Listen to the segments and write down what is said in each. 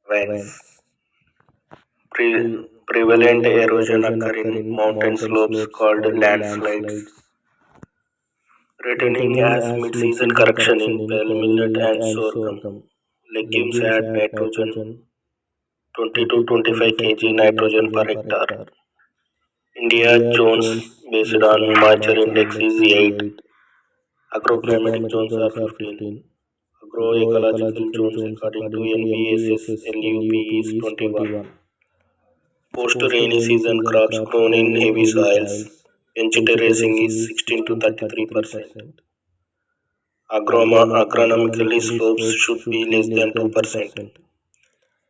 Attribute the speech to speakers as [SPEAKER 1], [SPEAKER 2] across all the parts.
[SPEAKER 1] Vents. Prevalent erosion occur in mountain slopes called landslides, returning as mid-season correction in pale millet and sorghum. Legumes add nitrogen 20 to 25 kg nitrogen per hectare. India zones based on moisture index is 8. Agroclimatic zones are 15. Agroecological zones according to NBSS LUP is 21. Post-rainy season crops grown in heavy soils. Bench terracing is 16 to 33%. Agronomically slopes should be less than 2%.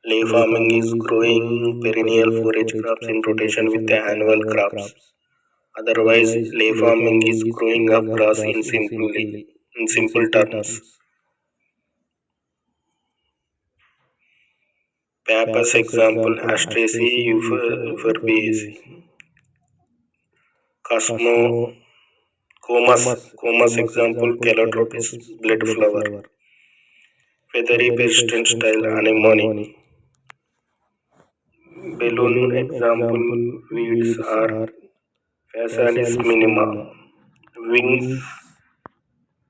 [SPEAKER 1] Ley farming is growing perennial forage crops in rotation with the annual crops. Otherwise, ley farming is growing up grass in simple terms. Papa's example Astraceae euphorbiaceae. Cosmo Comus example Calotropis blood flower. Feathery persistent style anemone. Balloon example weeds are Phasanis minima. Wings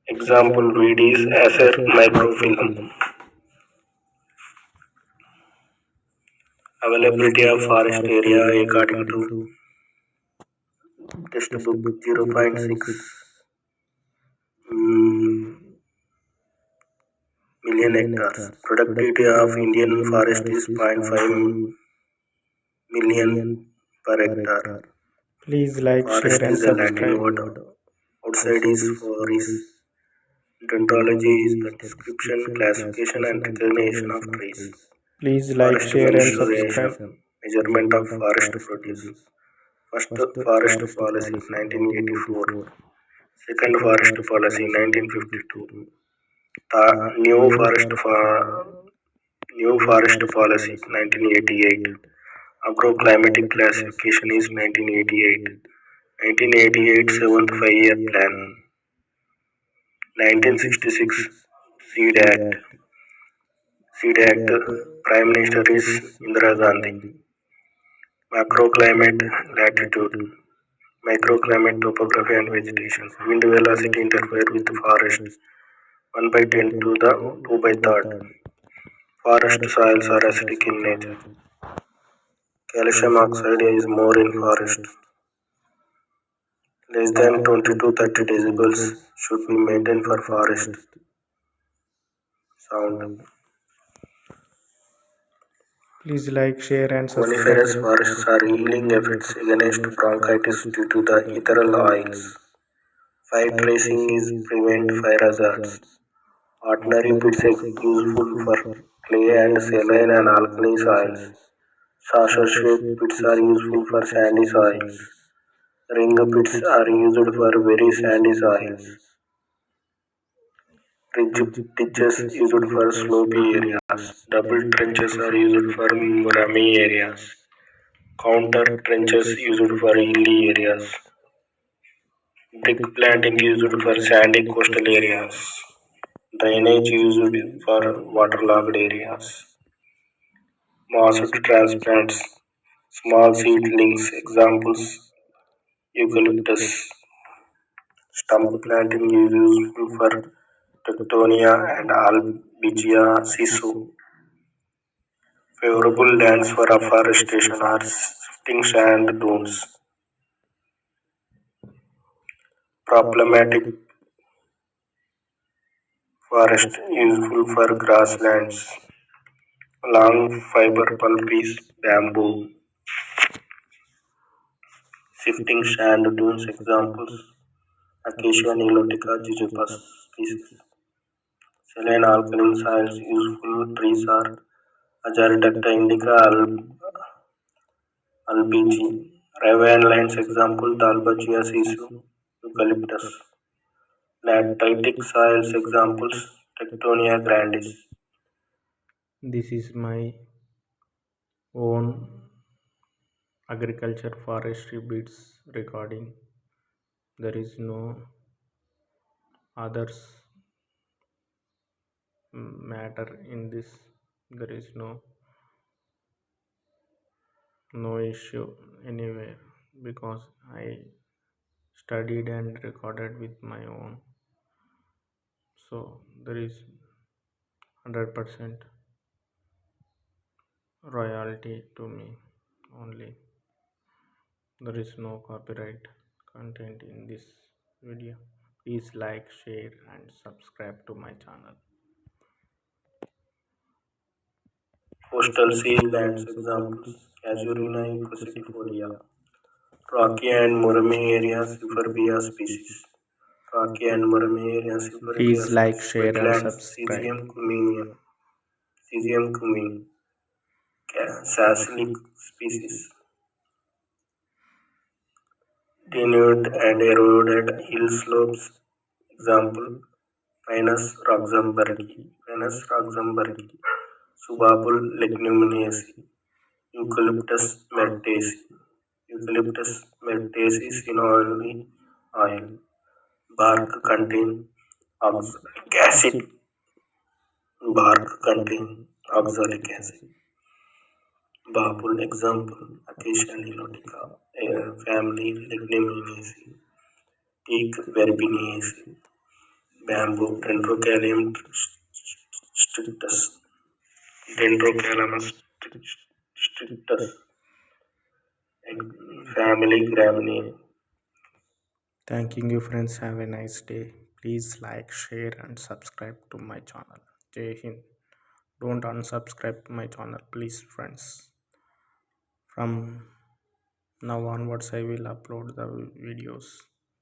[SPEAKER 1] example weed is Acer microphyllum. Availability of forest area according to textbook 0.6 million hectares. Productivity of Indian forest is 0.5 million per hectare.
[SPEAKER 2] Please like,
[SPEAKER 1] Forest
[SPEAKER 2] share and
[SPEAKER 1] is a land in
[SPEAKER 2] subscribe.
[SPEAKER 1] water. Outside is forest. Dendrology is the description, classification and recognition of trees.
[SPEAKER 2] Please like,
[SPEAKER 1] Forest
[SPEAKER 2] share and
[SPEAKER 1] mensuration,
[SPEAKER 2] subscribe.
[SPEAKER 1] measurement of forest produce. First forest policy 1984. Second forest policy 1952. New forest policy 1988. Agroclimatic classification is 1988. 1988 7th 5-year plan. 1966 Seed Act. Seed Act Prime Minister is Indira Gandhi. Macroclimate latitude. Microclimate topography and vegetation. Wind velocity interfere with forest. 1 by 10 to the 2 by 3rd. Forest soils are acidic in nature. Calcium oxide is more in forest. Less than 20 to 30 decibels should be maintained for forest sound.
[SPEAKER 2] Please like, share and subscribe.
[SPEAKER 1] Coniferous forests are healing effects against bronchitis due to the ethereal oils. Fire tracing is prevent fire hazards. Ordinary pits are useful for clay and saline and alkali soils. Saucer-shaped pits are useful for sandy soils. Ring pits are used for very sandy soils. Ridge ditches used for slopy areas. Double trenches are used for Murami areas. Counter trenches used for hilly areas. Brick planting used for sandy coastal areas. Drainage used for waterlogged areas. Mossed transplants, small seedlings, examples eucalyptus. Stump planting is useful for Tectonia and Albizia sisu. Favorable lands for afforestation are shifting sand dunes. Problematic forest useful for grasslands. Long fiber pulp is bamboo. Shifting sand dunes examples Acacia nilotica jujubas species. Saline alkaline soils useful trees are Azadirachta indica albigi. Ravine lines example Dalbachia sisu eucalyptus. Lateritic soils examples Tectonia grandis.
[SPEAKER 2] This is my own agriculture forestry bits recording. There is no others matter in this. There is no no issue anywhere because I studied and recorded with my own. So there is 100% royalty to me only. There is no copyright content in this video. Please like, share, and subscribe to my channel.
[SPEAKER 1] Coastal sea lands examples Casuarina equisetifolia, rocky and Murami areas Euphorbia species. Rocky and Murami areas Euphorbia
[SPEAKER 2] Please like,
[SPEAKER 1] species.
[SPEAKER 2] share, and
[SPEAKER 1] Wetlands
[SPEAKER 2] subscribe.
[SPEAKER 1] Cesium cumene, Salicylic species. Denuded and eroded hill slopes. Example Pinus roxburghi, Subabul leguminosae, Eucalyptus myrtaceae. Eucalyptus myrtaceae in oily oil. Bark contain oxalic acid. Bark contain oxalic acid. Babul example Acacia nilotica, family Leguminosae. Teak verbenaceae. Bamboo Dendrocalamus strictus. Dendrocalamus strictus. Family Gramineae.
[SPEAKER 2] Thanking you, friends. Have a nice day. Please like, share, and subscribe to my channel. Jai Hind. Don't unsubscribe to my channel, please, friends. From now onwards, I will upload the videos.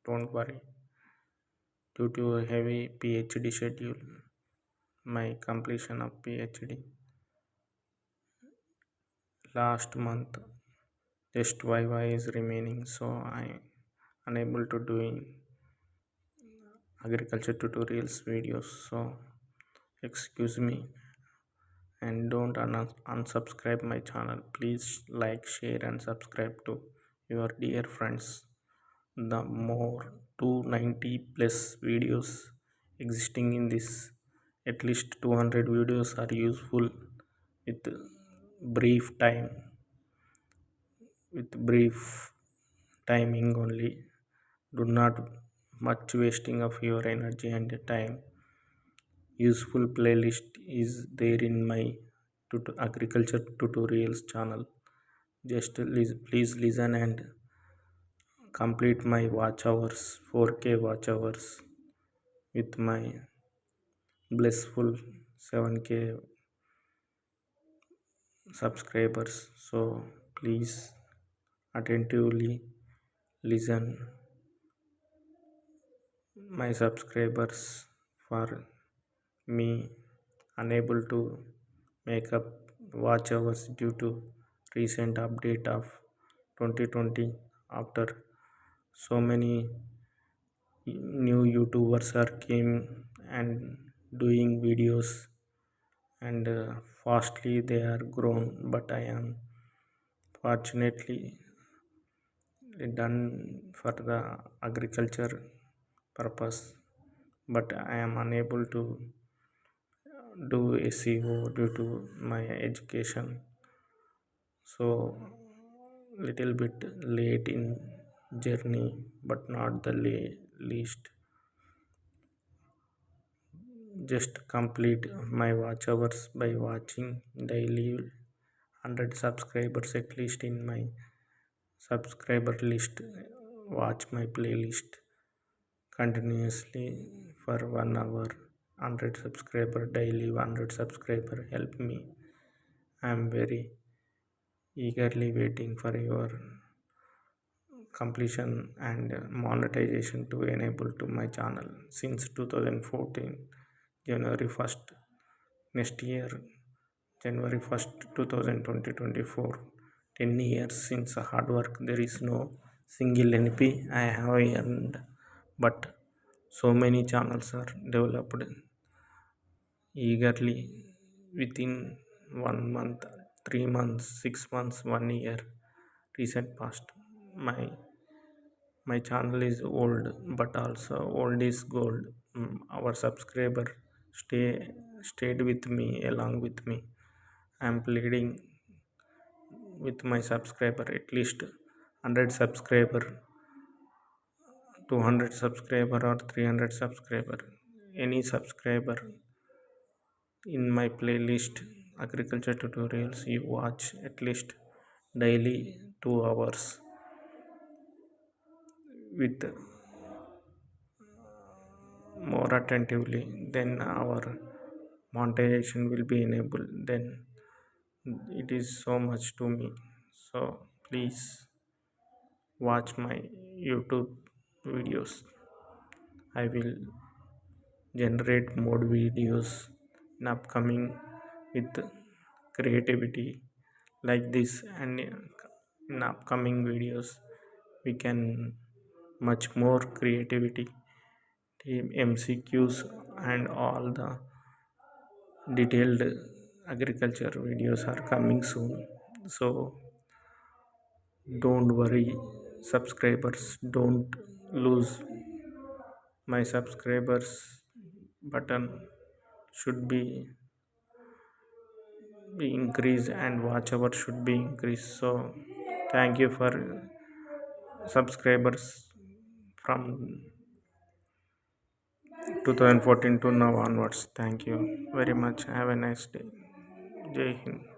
[SPEAKER 2] Don't worry. Due to a heavy PhD schedule, my completion of PhD last month, just Viva is remaining, so I unable to doing agriculture tutorials videos. So excuse me, and don't unsubscribe my channel. Please like, share, and subscribe to your dear friends. The more 290 plus videos existing in this, at least 200 videos are useful with brief time, with brief timing only. Do not much wasting of your energy and time. Useful playlist is there in my agriculture tutorials channel. Just please listen and complete my watch hours, 4K watch hours, with my blissful 7K subscribers. So please attentively listen my subscribers. For me unable to make up watch hours due to recent update of 2020. After so many new youtubers are came and doing videos, and fastly they are grown, but I am fortunately done for the agriculture purpose, but I am unable to do SEO due to my education. So little bit late in journey, but not the least. Just complete my watch hours by watching daily 100 subscribers at least in my subscriber list. Watch my playlist continuously for 1 hour. 100 subscriber daily, 100 subscriber help me. I am very eagerly waiting for your completion and monetization to enable to my channel since 2014 January 1st. Next year January 1st 2024, 10 years since hard work. There is no single NP I have earned, but so many channels are developed eagerly within 1 month, 3 months, 6 months, 1 year. Recent past, my channel is old, but also old is gold. Our subscriber stayed with me, along with me. I am pleading with my subscriber, at least 100 subscriber, 200 subscriber or 300 subscriber. Any subscriber in my playlist agriculture tutorials you watch at least daily 2 hours with more attentively, then our monetization will be enabled. Then it is so much to me. So please watch my YouTube videos. I will generate more videos in upcoming with creativity like this, and in upcoming videos we can much more creativity. The MCQs and all the detailed agriculture videos are coming soon. So don't worry, subscribers, don't lose. My subscribers button should be increased and watch hour should be increased. So thank you for subscribers from 2014 to now onwards. Thank you very much. Have a nice day. Jai Hind.